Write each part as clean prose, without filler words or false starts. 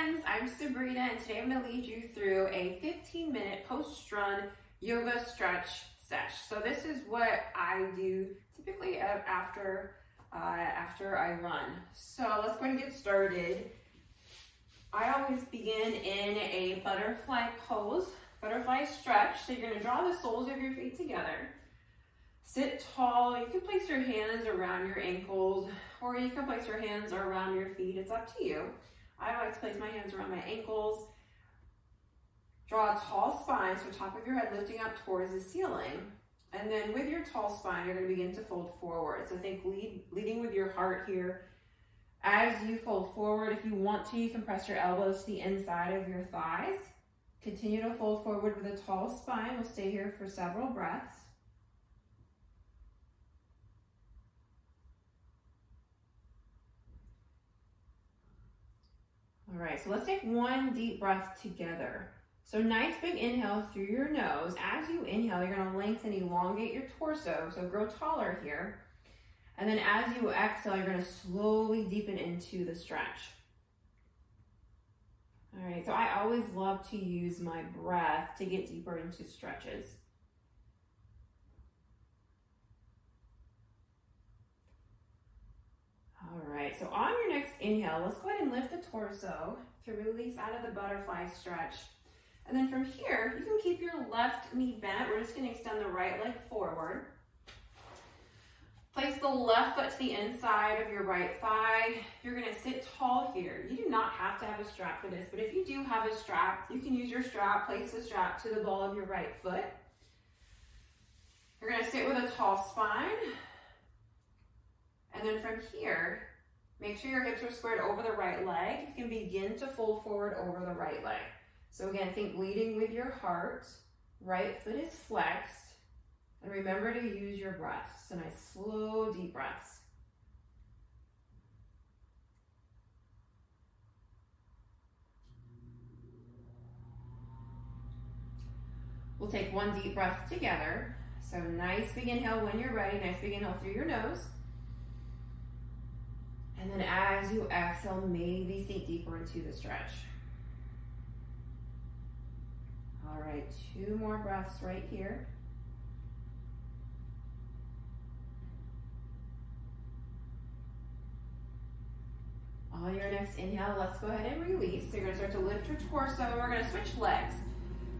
friends, I'm Sabrina and today I'm going to lead you through a 15-minute post-run yoga stretch sesh. So this is what I do typically after I run. So let's go and get started. I always begin in a butterfly pose, butterfly stretch. So you're going to draw the soles of your feet together. Sit tall. You can place your hands around your ankles or you can place your hands around your feet. It's up to you. I like to place my hands around my ankles. Draw a tall spine, so top of your head lifting up towards the ceiling. And then with your tall spine, you're going to begin to fold forward. So think leading with your heart here. As you fold forward, if you want to, you can press your elbows to the inside of your thighs. Continue to fold forward with a tall spine. We'll stay here for several breaths. All right, so let's take one deep breath together. So nice big inhale through your nose. As you inhale, you're going to lengthen, elongate your torso, so grow taller here. And then as you exhale, you're going to slowly deepen into the stretch. All right, so I always love to use my breath to get deeper into stretches. All right, so on your next inhale, let's go ahead and lift the torso to release out of the butterfly stretch. And then from here, you can keep your left knee bent. We're just going to extend the right leg forward. Place the left foot to the inside of your right thigh. You're going to sit tall here. You do not have to have a strap for this, but if you do have a strap, you can use your strap, place the strap to the ball of your right foot. You're going to sit with a tall spine. And then from here, make sure your hips are squared over the right leg. You can begin to fold forward over the right leg. So again, think leading with your heart. Right foot is flexed. And remember to use your breath. So nice, slow, deep breaths. We'll take one deep breath together. So nice big inhale when you're ready. Nice big inhale through your nose. And then as you exhale, maybe sink deeper into the stretch. All right, 2 more breaths right here. On your next inhale, let's go ahead and release. So you're gonna start to lift your torso and we're gonna switch legs.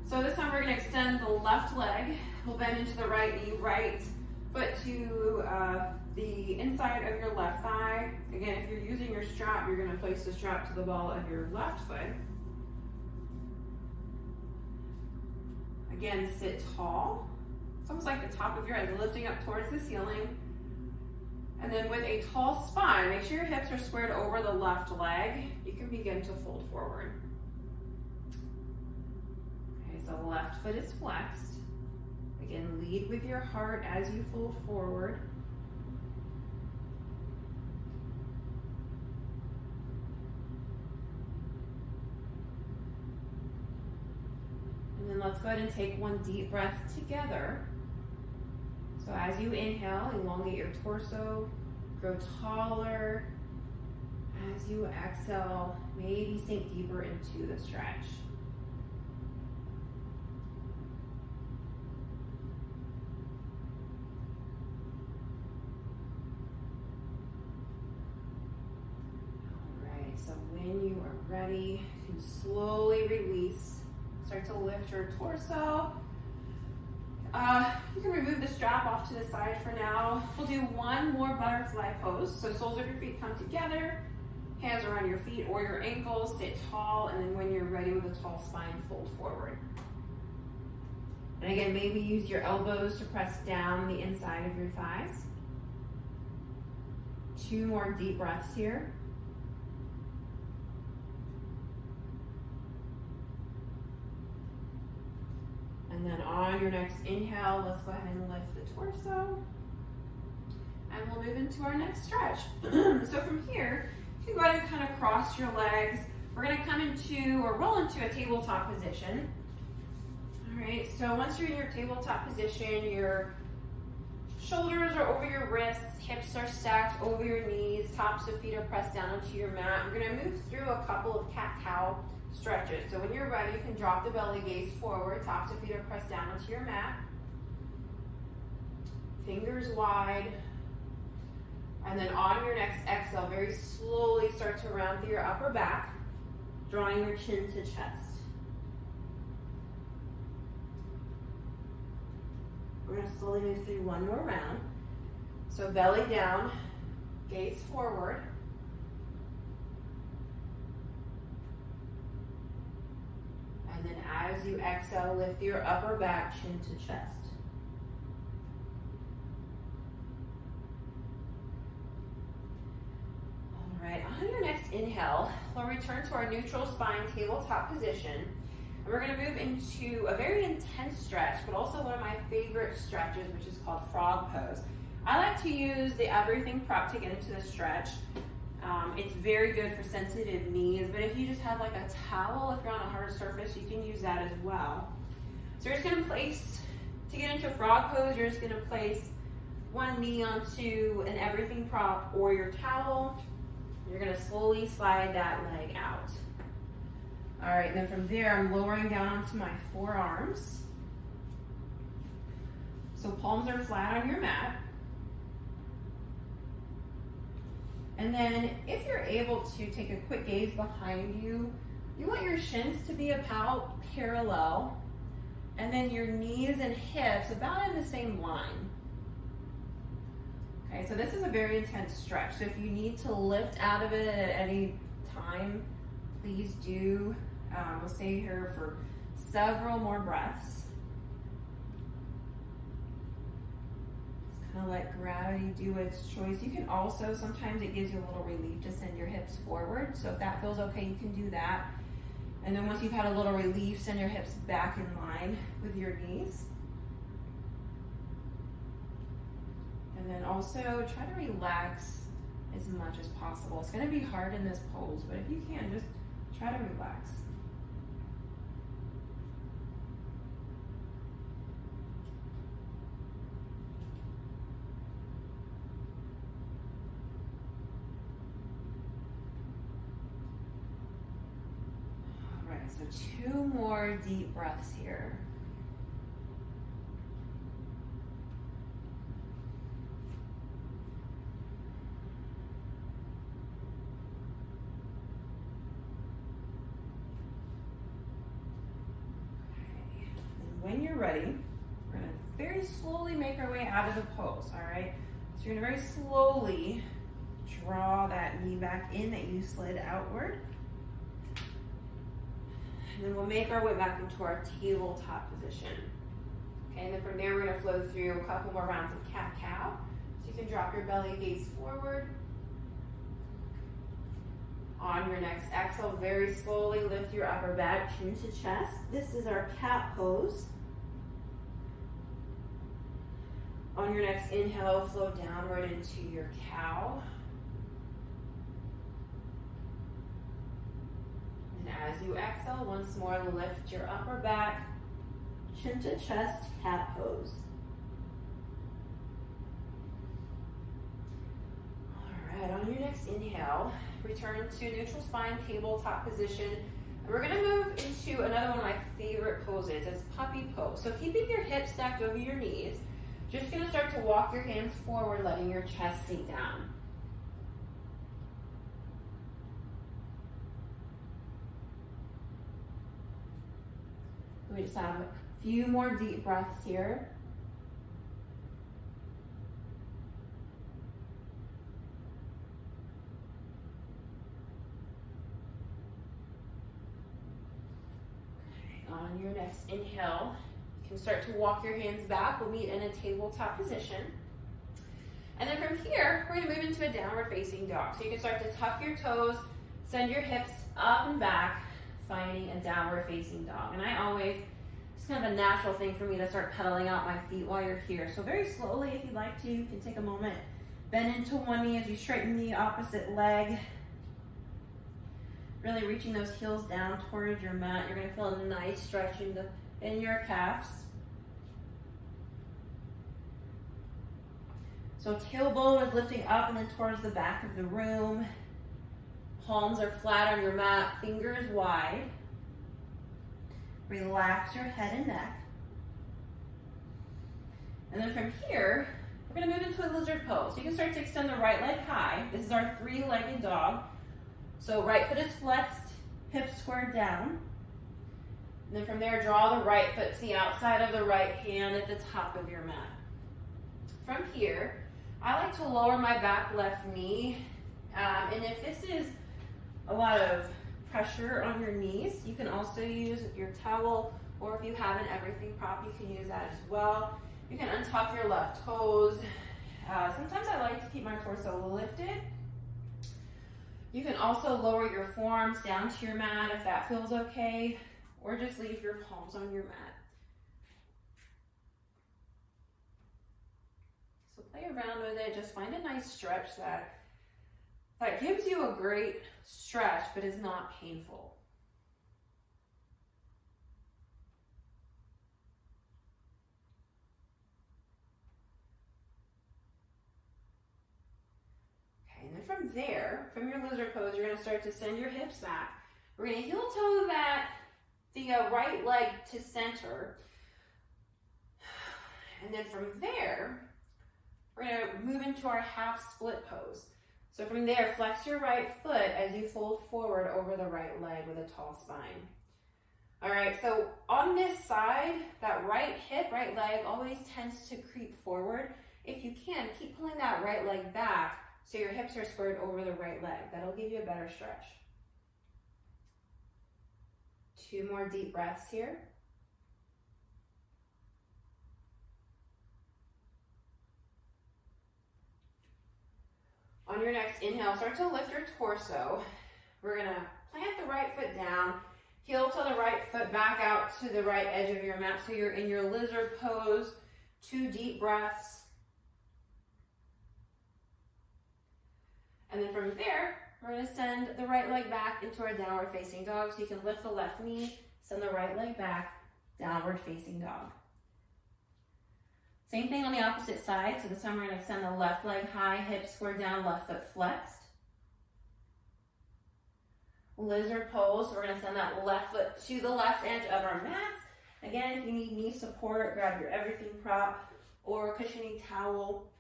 So this time we're gonna extend the left leg. We'll bend into the right knee, right foot to the inside of your left thigh. Again, if you're using your strap, you're going to place the strap to the ball of your left foot. Again, sit tall. It's almost like the top of your head lifting up towards the ceiling. And then with a tall spine, make sure your hips are squared over the left leg. You can begin to fold forward. Okay, so the left foot is flexed. Again, lead with your heart as you fold forward. And then let's go ahead and take one deep breath together. So as you inhale, elongate your torso, grow taller. As you exhale, maybe sink deeper into the stretch. So when you are ready, you can slowly release. Start to lift your torso. You can remove the strap off to the side for now. We'll do one more butterfly pose. So soles of your feet come together, hands around your feet or your ankles, sit tall, and then when you're ready with a tall spine, fold forward. And again, maybe use your elbows to press down the inside of your thighs. 2 more deep breaths here. And then on your next inhale, let's go ahead and lift the torso. And we'll move into our next stretch. So from here, you can go ahead and kind of cross your legs. We're going to come into or roll into a tabletop position. All right, so once you're in your tabletop position, your Shoulders are over your wrists, hips are stacked over your knees, tops of feet are pressed down onto your mat. We're gonna move through a couple of cat-cow stretches. So when you're ready, you can drop the belly, gaze forward, tops of feet are pressed down onto your mat. Fingers wide. And then on your next exhale, very slowly start to round through your upper back, drawing your chin to chest. We're going to slowly move through one more round. So belly down, gaze forward. And then as you exhale, lift your upper back, chin to chest. All right, on your next inhale, we'll return to our neutral spine tabletop position. And we're going to move into a very intense stretch, but also one of my favorite stretches, which is called frog pose. I like to use the everything prop to get into the stretch. It's very good for sensitive knees, but if you just have like a towel, if you're on a hard surface, you can use that as well. So you're just going to place, to get into frog pose, you're just going to place one knee onto an everything prop or your towel. You're going to slowly slide that leg out. All right, and then from there, I'm lowering down onto my forearms. So palms are flat on your mat. And then if you're able to take a quick gaze behind you, you want your shins to be about parallel, and then your knees and hips about in the same line. Okay, so this is a very intense stretch. So if you need to lift out of it at any time, please do. We'll stay here for several more breaths. Just kind of let gravity do its choice. You can also, sometimes it gives you a little relief to send your hips forward. So if that feels okay, you can do that. And then once you've had a little relief, send your hips back in line with your knees. And then also try to relax as much as possible. It's going to be hard in this pose, but if you can, just try to relax. All right, so 2 more deep breaths here. When you're ready, we're going to very slowly make our way out of the pose, all right? So you're going to very slowly draw that knee back in that you slid outward. And then we'll make our way back into our tabletop position. Okay, and then from there, we're going to flow through a couple more rounds of cat-cow. So you can drop your belly, gaze forward. On your next exhale, very slowly lift your upper back, chin to chest. This is our cat pose. On your next inhale, flow downward into your cow. And as you exhale, once more, lift your upper back, chin to chest, cat pose. All right, on your next inhale, return to neutral spine, tabletop position. And we're gonna move into another one of my favorite poses. It's puppy pose. So keeping your hips stacked over your knees, just gonna start to walk your hands forward, letting your chest sink down. We just have a few more deep breaths here. On your next inhale, you can start to walk your hands back. We'll meet in a tabletop position. And then from here, we're gonna move into a downward facing dog. So you can start to tuck your toes, send your hips up and back, finding a downward facing dog. And I always, it's kind of a natural thing for me to start pedaling out my feet while you're here. So very slowly, if you'd like to, you can take a moment, bend into one knee as you straighten the opposite leg. Really reaching those heels down towards your mat. You're going to feel a nice stretch in your calves. So tailbone is lifting up and then towards the back of the room. Palms are flat on your mat, fingers wide. Relax your head and neck. And then from here, we're gonna move into a lizard pose. So you can start to extend the right leg high. This is our three-legged dog. So right foot is flexed, hips squared down. And then from there, draw the right foot to the outside of the right hand at the top of your mat. From here, I like to lower my back left knee. And if this is a lot of pressure on your knees, you can also use your towel, or if you have an everything prop, you can use that as well. You can untuck your left toes. Sometimes I like to keep my torso lifted. You can also lower your forearms down to your mat if that feels okay, or just leave your palms on your mat. So play around with it. Just find a nice stretch that gives you a great stretch, but is not painful. Okay, and then from there, from your lizard pose, you're gonna start to send your hips back. We're gonna heel toe the right leg to center. And then from there, we're gonna move into our half split pose. So from there, flex your right foot as you fold forward over the right leg with a tall spine. All right, so on this side, that right hip, right leg always tends to creep forward. If you can, keep pulling that right leg back so your hips are squared over the right leg. That'll give you a better stretch. 2 more deep breaths here. On your next inhale, start to lift your torso. We're gonna plant the right foot down, heel to the right foot back out to the right edge of your mat so you're in your lizard pose. 2 deep breaths. And then from there, we're gonna send the right leg back into our downward facing dog. So you can lift the left knee, send the right leg back, downward facing dog. Same thing on the opposite side. So this time we're gonna extend the left leg high, hips squared down, left foot flexed. Lizard pose, so we're gonna send that left foot to the left edge of our mats. Again, if you need knee support, grab your everything prop or cushioning towel.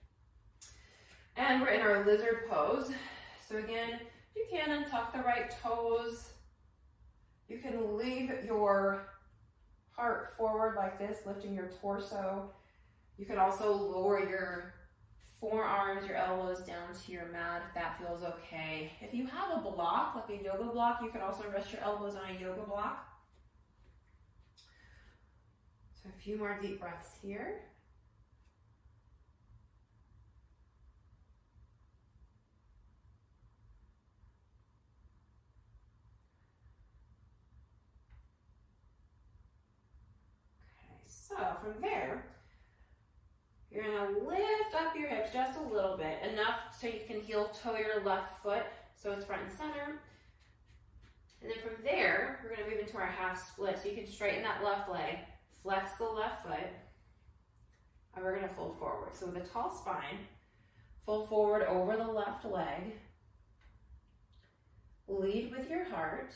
And we're in our lizard pose. So again, you can untuck the right toes. You can leave your heart forward like this, lifting your torso. You can also lower your forearms, your elbows down to your mat if that feels okay. If you have a block, like a yoga block, you can also rest your elbows on a yoga block. So a few more deep breaths here. Okay, so from there, you're gonna lift up your hips just a little bit, enough so you can heel toe your left foot so it's front and center. And then from there, we're gonna move into our half split. So you can straighten that left leg, flex the left foot, and we're gonna fold forward. So with a tall spine, fold forward over the left leg, lead with your heart.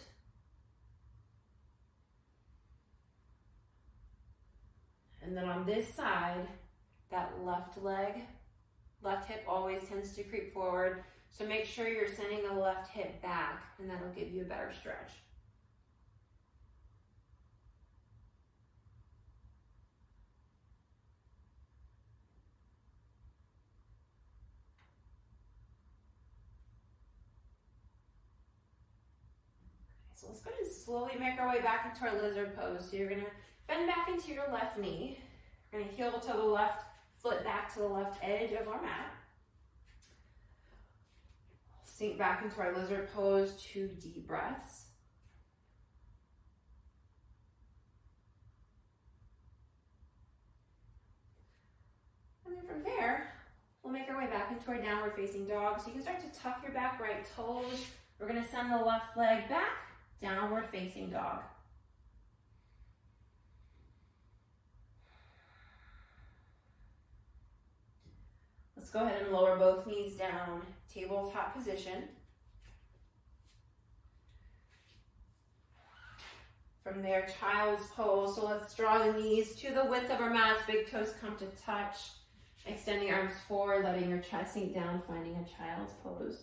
And then on this side, that left leg, left hip always tends to creep forward. So make sure you're sending the left hip back, and that'll give you a better stretch. So let's go ahead and slowly make our way back into our lizard pose. So you're gonna bend back into your left knee. We're gonna heel to the left foot back to the left edge of our mat. Sink back into our lizard pose, 2 deep breaths. And then from there, we'll make our way back into our downward facing dog. So you can start to tuck your back right toes. We're gonna send the left leg back, downward facing dog. Let's go ahead and lower both knees down, tabletop position. From there, child's pose. So let's draw the knees to the width of our mats, big toes come to touch. Extending arms forward, letting your chest sink down, finding a child's pose.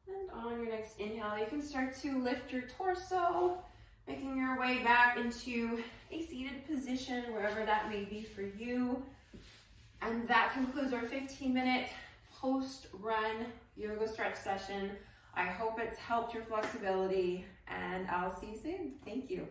And on your next inhale, you can start to lift your torso, making your way back into a seated position, wherever that may be for you. And that concludes our 15-minute post-run yoga stretch session. I hope it's helped your flexibility, and I'll see you soon. Thank you.